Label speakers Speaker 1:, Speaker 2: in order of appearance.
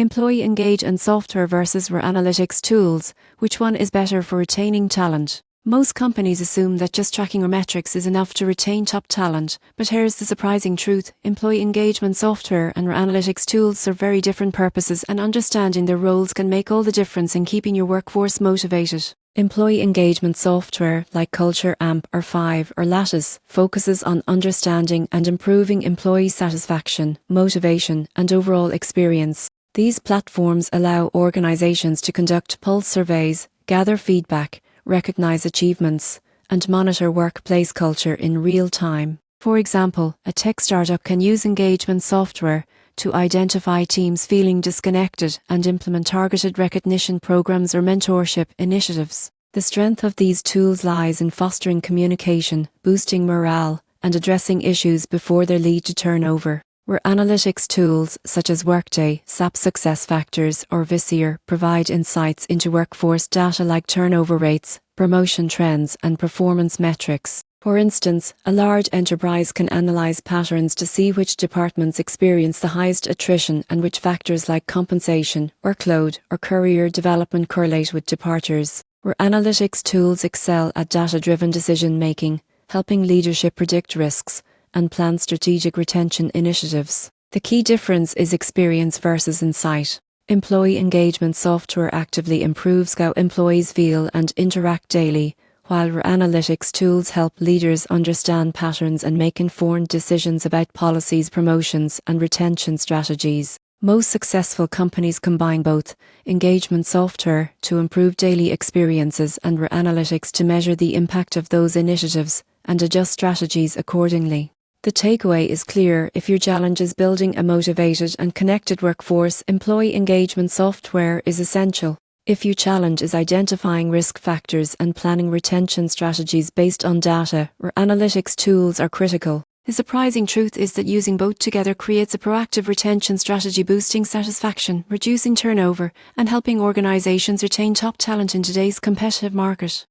Speaker 1: Employee engagement software versus analytics tools. Which one is better for retaining talent? Most companies assume that just tracking metrics is enough to retain top talent, but here's the surprising truth. Employee engagement software and analytics tools serve very different purposes, and understanding their roles can make all the difference in keeping your workforce motivated. Employee engagement software like Culture Amp or Five or Lattice focuses on understanding and improving employee satisfaction, motivation, and overall experience. These platforms allow organizations to conduct pulse surveys, gather feedback, recognize achievements, and monitor workplace culture in real time. For example, a tech startup can use engagement software to identify teams feeling disconnected and implement targeted recognition programs or mentorship initiatives. The strength of these tools lies in fostering communication, boosting morale, and addressing issues before they lead to turnover. Where analytics tools such as Workday, SAP SuccessFactors, or Visier provide insights into workforce data like turnover rates, promotion trends, and performance metrics. For instance, a large enterprise can analyze patterns to see which departments experience the highest attrition and which factors like compensation, workload, or career development correlate with departures. Where analytics tools excel at data-driven decision-making, helping leadership predict risks and plan strategic retention initiatives. The key difference is experience versus insight. Employee engagement software actively improves how employees feel and interact daily, while analytics tools help leaders understand patterns and make informed decisions about policies, promotions, and retention strategies. Most successful companies combine both engagement software to improve daily experiences and analytics to measure the impact of those initiatives and adjust strategies accordingly. The takeaway is clear: if your challenge is building a motivated and connected workforce, employee engagement software is essential. If your challenge is identifying risk factors and planning retention strategies based on data, analytics tools are critical. The surprising truth is that using both together creates a proactive retention strategy, boosting satisfaction, reducing turnover, and helping organizations retain top talent in today's competitive market.